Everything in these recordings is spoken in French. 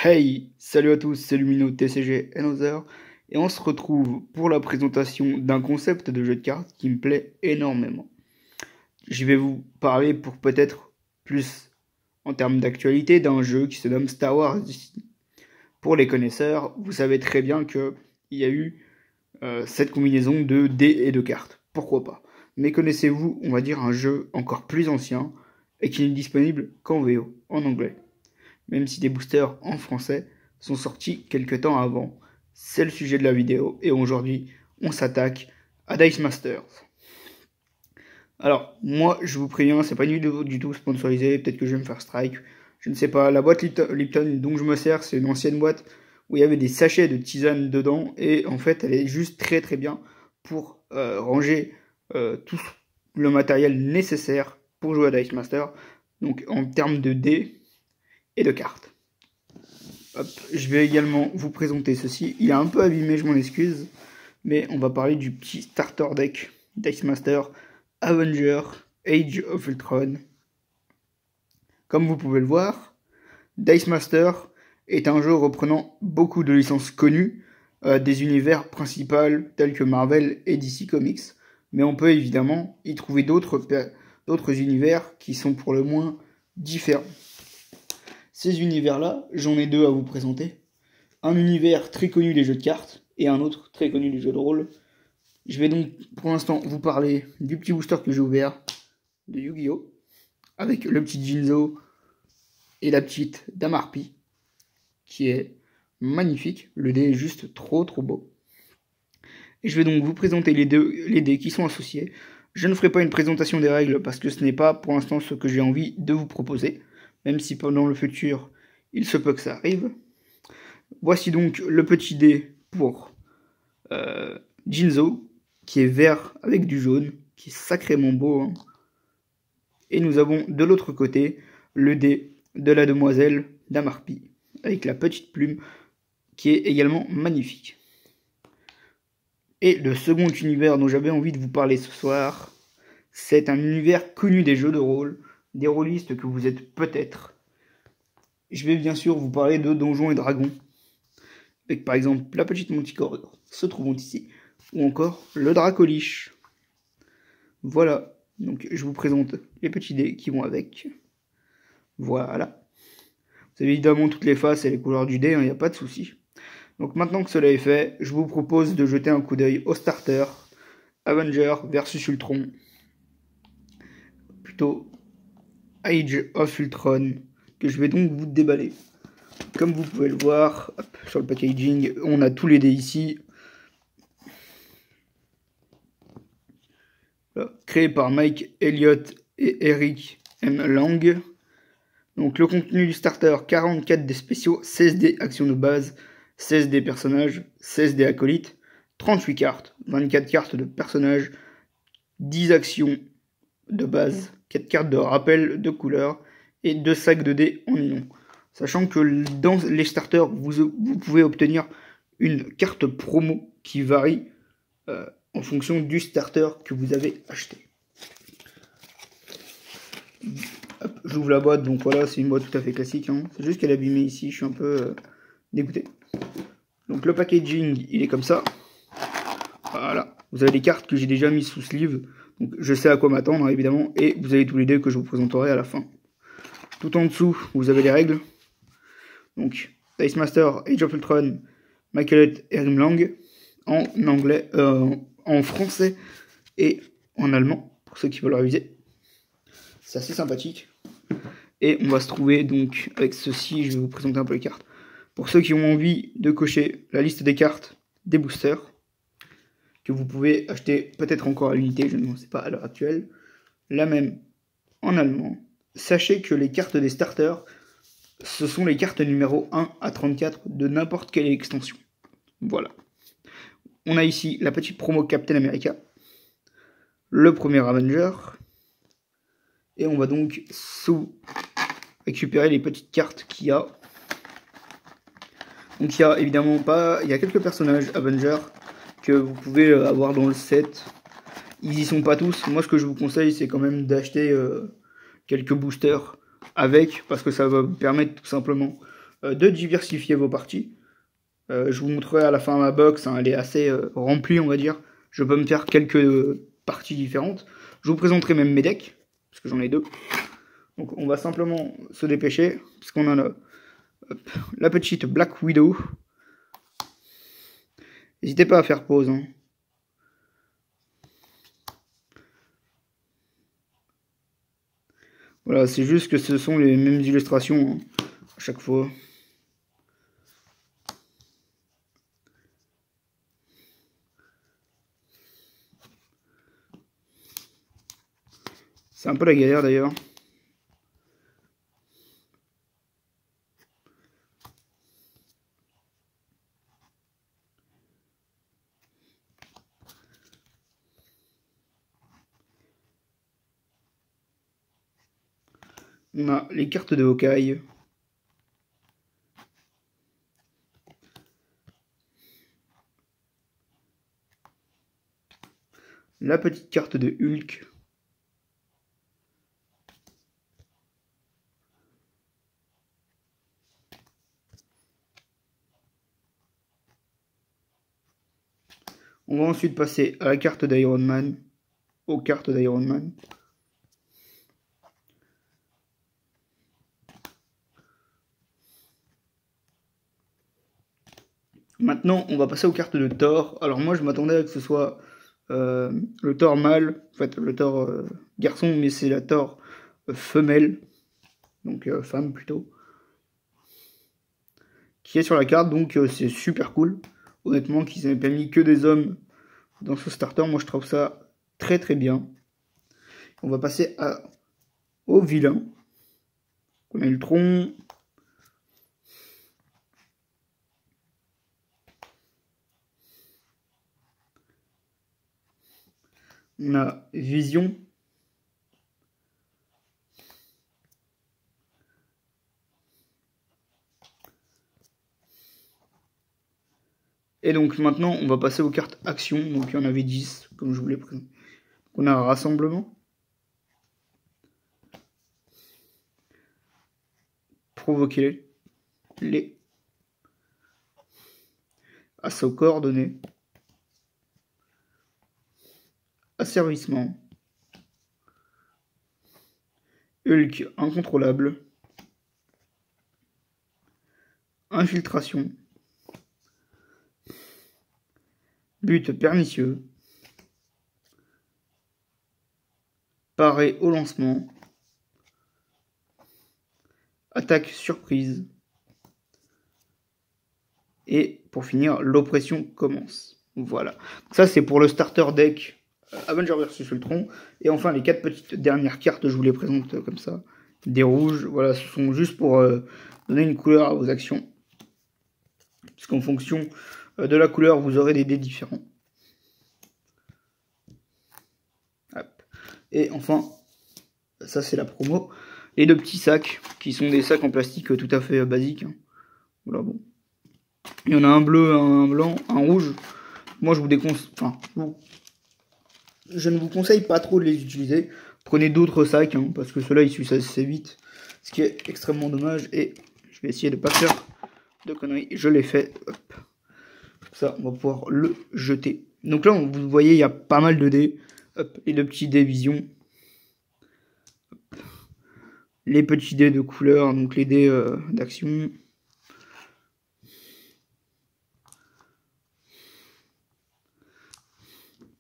Hey, salut à tous, c'est Lumino TCG Another et on se retrouve pour la présentation d'un concept de jeu de cartes qui me plaît énormément. Je vais vous parler pour peut-être plus en termes d'actualité d'un jeu qui se nomme Star Wars Destiny. Pour les connaisseurs, vous savez très bien qu'il y a eu cette combinaison de dés et de cartes. Pourquoi pas? Mais connaissez-vous, on va dire, un jeu encore plus ancien et qui n'est disponible qu'en VO, en anglais? Même si des boosters en français sont sortis quelques temps avant. C'est le sujet de la vidéo et aujourd'hui on s'attaque à Dice Masters. Alors moi je vous préviens, c'est pas du tout sponsorisé, peut-être que je vais me faire strike, je ne sais pas. La boîte Lipton dont je me sers, c'est une ancienne boîte où il y avait des sachets de tisane dedans et en fait elle est juste très bien pour ranger tout le matériel nécessaire pour jouer à Dice Master. Donc en termes de dés et de cartes. Hop, je vais également vous présenter ceci. Il est un peu abîmé, je m'en excuse. Mais on va parler du petit starter deck Dice Master Avenger Age of Ultron. Comme vous pouvez le voir, Dice Master est un jeu reprenant beaucoup de licences connues des univers principaux tels que Marvel et DC Comics. Mais on peut évidemment y trouver d'autres univers qui sont pour le moins différents. Ces univers-là, j'en ai deux à vous présenter. Un univers très connu des jeux de cartes et un autre très connu des jeux de rôle. Je vais donc pour l'instant vous parler du petit booster que j'ai ouvert de Yu-Gi-Oh! Avec le petit Jinzo et la petite Damarpi qui est magnifique. Le dé est juste trop beau. Et je vais donc vous présenter les dés qui sont associés. Je ne ferai pas une présentation des règles parce que ce n'est pas pour l'instant ce que j'ai envie de vous proposer. Même si pendant le futur, il se peut que ça arrive. Voici donc le petit dé pour Jinzo, qui est vert avec du jaune, qui est sacrément beau. Hein. Et nous avons de l'autre côté le dé de la demoiselle Damarpi, avec la petite plume, qui est également magnifique. Et le second univers dont j'avais envie de vous parler ce soir, c'est un univers connu des jeux de rôle, des rôlistes que vous êtes peut-être. Je vais bien sûr vous parler de Donjons et Dragons, avec par exemple la petite Manticore se trouvant ici, ou encore le Dracoliche. Voilà, donc je vous présente les petits dés qui vont avec. Voilà. Vous avez évidemment toutes les faces et les couleurs du dé, il n'y a pas de souci. Donc maintenant que cela est fait, je vous propose de jeter un coup d'œil au starter Avenger versus Ultron. Plutôt Age of Ultron, que je vais donc vous déballer. Comme vous pouvez le voir, hop, sur le packaging, on a tous les dés ici. Voilà, créé par Mike Elliott et Eric M. Lang. Donc le contenu du starter, 44 dés spéciaux, 16 dés actions de base, 16 dés personnages, 16 dés acolytes, 38 cartes, 24 cartes de personnages, 10 actions de base, 4 cartes de rappel de couleur et 2 sacs de dés en nylon. Sachant que dans les starters, vous pouvez obtenir une carte promo qui varie en fonction du starter que vous avez acheté. Hop, j'ouvre la boîte, donc voilà, c'est une boîte tout à fait classique. Hein. C'est juste qu'elle est abîmée ici, je suis un peu dégoûté. Donc le packaging, il est comme ça. Voilà, vous avez les cartes que j'ai déjà mises sous sleeve. Donc je sais à quoi m'attendre, évidemment. Et vous avez tous les dés que je vous présenterai à la fin. Tout en dessous, vous avez les règles. Donc, Dice Master, Age of Ultron, Michael et Erim Lang, en anglais, en français et en allemand, pour ceux qui veulent réviser. C'est assez sympathique. Et on va se trouver donc avec ceci, je vais vous présenter un peu les cartes. Pour ceux qui ont envie de cocher la liste des cartes des boosters, que vous pouvez acheter peut-être encore à l'unité, je ne sais pas à l'heure actuelle, la même en allemand. Sachez que les cartes des starters, ce sont les cartes numéro 1 à 34 de n'importe quelle extension. Voilà. On a ici la petite promo Captain America, le premier Avenger, et on va donc récupérer les petites cartes qu'il y a. Donc il y a évidemment il y a quelques personnages Avenger que vous pouvez avoir dans le set. Ils y sont pas tous. Moi ce que je vous conseille c'est quand même d'acheter quelques boosters avec, parce que ça va vous permettre tout simplement de diversifier vos parties. Je vous montrerai à la fin ma box, hein, elle est assez remplie, on va dire. Je peux me faire quelques parties différentes. Je vous présenterai même mes decks, parce que j'en ai 2. Donc on va simplement se dépêcher, parce qu'on en a la petite Black Widow. N'hésitez pas à faire pause. Hein. Voilà, c'est juste que ce sont les mêmes illustrations hein, à chaque fois. C'est un peu la galère d'ailleurs. On a les cartes de Hawkeye. La petite carte de Hulk. On va ensuite passer à la carte d'Iron Man. Aux cartes d'Iron Man. Maintenant, on va passer aux cartes de Thor. Alors moi, je m'attendais à que ce soit le Thor mâle, en fait, le Thor garçon, mais c'est la Thor femelle, donc femme plutôt, qui est sur la carte, donc c'est super cool. Honnêtement, qu'ils n'aient pas mis que des hommes dans ce starter, moi je trouve ça très très bien. On va passer au vilain. On a Ultron. On a Vision. Et donc maintenant, on va passer aux cartes action. Donc il y en avait 10, comme je vous l'ai présenté. On a un rassemblement. Provoquer les assaut coordonné. Asservissement. Hulk incontrôlable. Infiltration. But pernicieux. Parer au lancement. Attaque surprise. Et pour finir, l'oppression commence. Voilà. Ça, c'est pour le starter deck Avenger vs Ultron. Et enfin, les 4 petites dernières cartes, je vous les présente comme ça. Des rouges, voilà, ce sont juste pour donner une couleur à vos actions. Puisqu'en fonction de la couleur, vous aurez des dés différents. Hop. Et enfin, ça c'est la promo. Les 2 petits sacs, qui sont des sacs en plastique tout à fait basiques. Voilà, bon. Il y en a un bleu, un blanc, un rouge. Moi, je vous déconseille... Enfin, je ne vous conseille pas trop de les utiliser. Prenez d'autres sacs, hein, parce que ceux-là, ils s'usent assez vite. Ce qui est extrêmement dommage. Et je vais essayer de ne pas faire de conneries. Je l'ai fait. Hop. Ça, on va pouvoir le jeter. Donc là, vous voyez, il y a pas mal de dés. Hop, les 2 petits dés vision. Hop. Les petits dés de couleur, donc les dés d'action.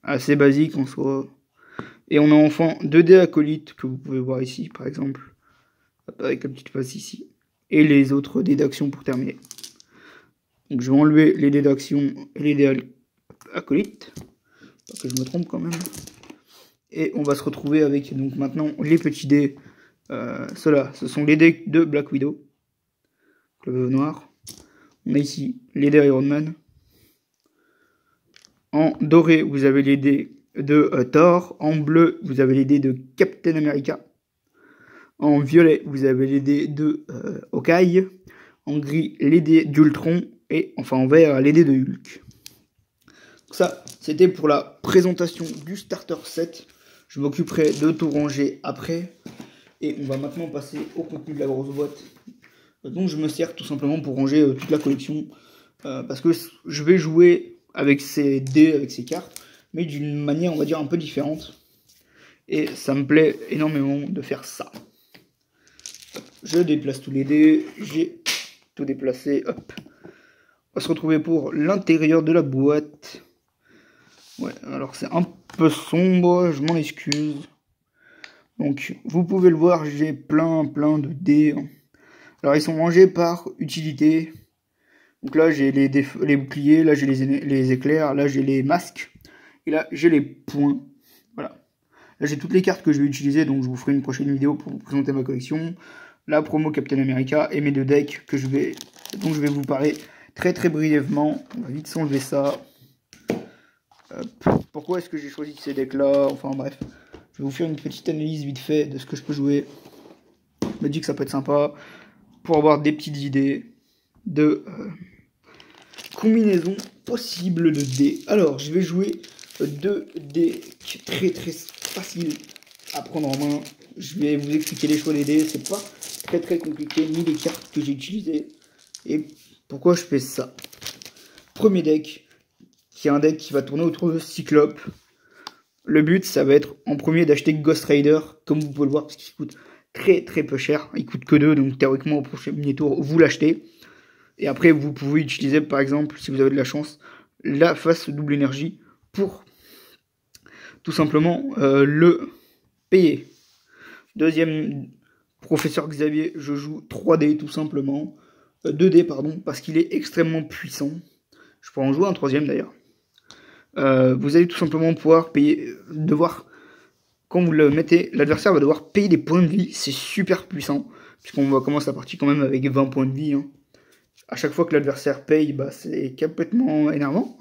Assez basique en soi. Et on a enfin 2 dés acolytes que vous pouvez voir ici, par exemple. Hop, avec la petite face ici. Et les autres dés d'action pour terminer. Donc je vais enlever les dés d'action et les dés acolytes. Pas que je me trompe quand même. Et on va se retrouver avec donc maintenant les petits dés. Ceux-là, ce sont les dés de Black Widow. Le veuve noir. On a ici les dés Iron Man. En doré, vous avez les dés de Thor. En bleu, vous avez les dés de Captain America. En violet, vous avez les dés de Hawkeye. En gris, les dés d'Ultron. Et enfin en vert, les dés de Hulk. Donc ça, c'était pour la présentation du starter set. Je m'occuperai de tout ranger après. Et on va maintenant passer au contenu de la grosse boîte. dont je me sers tout simplement pour ranger toute la collection. Parce que je vais jouer avec ces dés, avec ces cartes, mais d'une manière, on va dire, un peu différente. Et ça me plaît énormément de faire ça. Je déplace tous les dés, j'ai tout déplacé, hop. On va se retrouver pour l'intérieur de la boîte. Ouais, alors c'est un peu sombre, je m'en excuse. Donc, vous pouvez le voir, j'ai plein de dés. Alors, ils sont rangés par utilité. Donc là, j'ai les boucliers, là, j'ai les éclairs, là, j'ai les masques. Et là, j'ai les points. Voilà. Là, j'ai toutes les cartes que je vais utiliser, donc je vous ferai une prochaine vidéo pour vous présenter ma collection. La promo Captain America et mes deux decks dont je vais vous parler très brièvement. On va vite s'enlever ça. Hop. Pourquoi est-ce que j'ai choisi ces decks-là? Enfin, bref. Je vais vous faire une petite analyse vite fait de ce que je peux jouer. Je me dis que ça peut être sympa pour avoir des petites idées de combinaisons possibles de dés. Alors, je vais jouer deux dés très faciles à prendre en main. Je vais vous expliquer les choix des dés. C'est pas très compliqué, ni les cartes que j'ai utilisées. Et pourquoi je fais ça. Premier deck, qui est un deck qui va tourner autour de Cyclope. Le but, ça va être en premier d'acheter Ghost Rider, comme vous pouvez le voir, parce qu'il coûte très peu cher. Il coûte que 2, donc théoriquement au premier tour, vous l'achetez. Et après, vous pouvez utiliser, par exemple, si vous avez de la chance, la face double énergie pour tout simplement le payer. Deuxième, Professeur Xavier, je joue 3D tout simplement. 2D, pardon, parce qu'il est extrêmement puissant. Je pourrais en jouer un troisième d'ailleurs. Vous allez tout simplement pouvoir quand vous le mettez, l'adversaire va devoir payer des points de vie. C'est super puissant, puisqu'on va commencer la partie quand même avec 20 points de vie. Hein. À chaque fois que l'adversaire paye, bah, c'est complètement énervant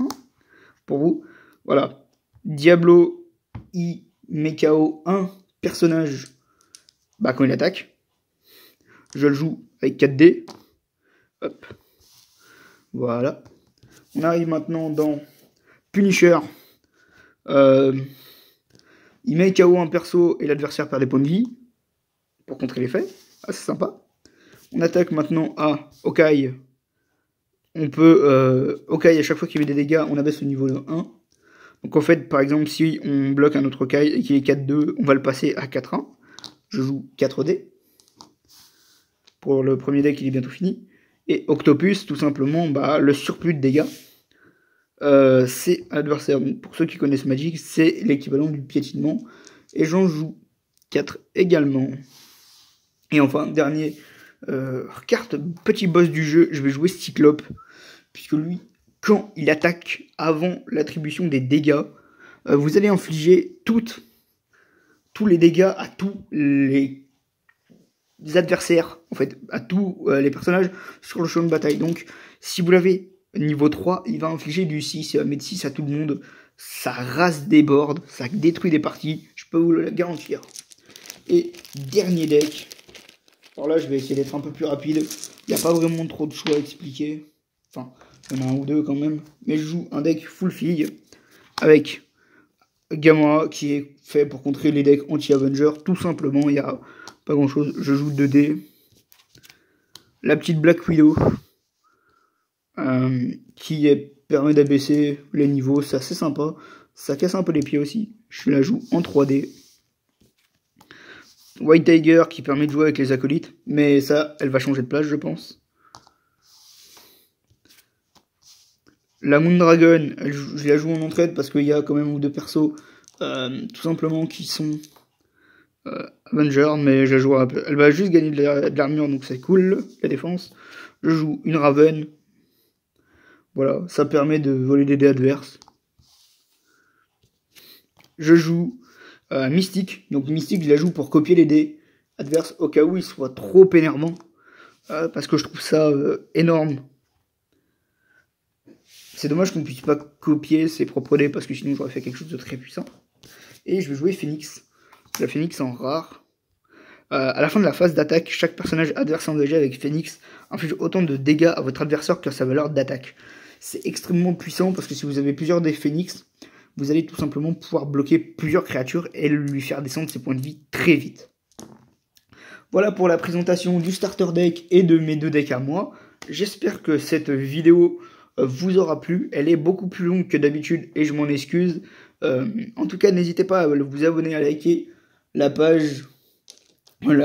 pour vous. Voilà. Diablo, il met KO un personnage quand il attaque. Je le joue avec 4 dés. Hop. Voilà. On arrive maintenant dans Punisher. Il met KO un perso et l'adversaire perd des points de vie pour contrer l'effet. Ah, c'est sympa. On attaque maintenant à Hawkeye. On peut... Hawkeye, à chaque fois qu'il met des dégâts, on abaisse le niveau de 1. Donc en fait, par exemple, si on bloque un autre Hawkeye et qu'il est 4-2, on va le passer à 4-1. Je joue 4 dés. Pour le premier deck, il est bientôt fini. Et Octopus, tout simplement, le surplus de dégâts. C'est adversaire. Donc, pour ceux qui connaissent Magic, c'est l'équivalent du piétinement. Et j'en joue 4 également. Et enfin, dernier carte, petit boss du jeu, je vais jouer Cyclope. Puisque lui, quand il attaque avant l'attribution des dégâts, vous allez infliger tous les dégâts à tous les adversaires, en fait, à tous les personnages sur le champ de bataille. Donc, si vous l'avez niveau 3, il va infliger du 6, il va mettre 6 à tout le monde. Ça rase des boards, ça détruit des parties, je peux vous le garantir. Et dernier deck. Alors là, je vais essayer d'être un peu plus rapide. Il n'y a pas vraiment trop de choix à expliquer. Enfin, il y en a un ou deux quand même. Mais je joue un deck full fille avec Gamora qui est fait pour contrer les decks anti-Avenger. Tout simplement, il n'y a pas grand chose. Je joue 2 dés. La petite Black Widow. Qui permet d'abaisser les niveaux, c'est assez sympa. Ça casse un peu les pieds aussi. Je la joue en 3D. White Tiger qui permet de jouer avec les acolytes, mais ça, elle va changer de place, je pense. La Moondragon, je la joue en entraide parce qu'il y a quand même deux persos, tout simplement, qui sont Avengers, mais je la joue elle va juste gagner de l'armure, donc c'est cool, la défense. Je joue une Raven. Voilà, ça permet de voler des dés adverses. Je joue Mystique. Donc Mystique, je la joue pour copier les dés adverses au cas où ils soient trop énervants. Parce que je trouve ça énorme. C'est dommage qu'on ne puisse pas copier ses propres dés parce que sinon j'aurais fait quelque chose de très puissant. Et je vais jouer Phoenix. La Phoenix en rare. À la fin de la phase d'attaque, chaque personnage adverse engagé avec Phoenix inflige autant de dégâts à votre adversaire que sa valeur d'attaque. C'est extrêmement puissant parce que si vous avez plusieurs dés Phoenix, vous allez tout simplement pouvoir bloquer plusieurs créatures et lui faire descendre ses points de vie très vite. Voilà pour la présentation du starter deck et de mes 2 decks à moi. J'espère que cette vidéo vous aura plu. Elle est beaucoup plus longue que d'habitude et je m'en excuse. En tout cas, n'hésitez pas à vous abonner, à liker la page,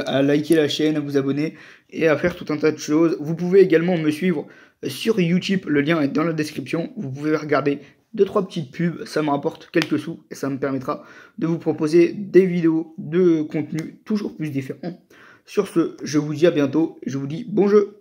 à liker la chaîne, à vous abonner et à faire tout un tas de choses. Vous pouvez également me suivre sur YouTube, le lien est dans la description. Vous pouvez regarder 2-3 petites pubs, ça me rapporte quelques sous et ça me permettra de vous proposer des vidéos de contenu toujours plus différents. Sur ce, je vous dis à bientôt et je vous dis bon jeu.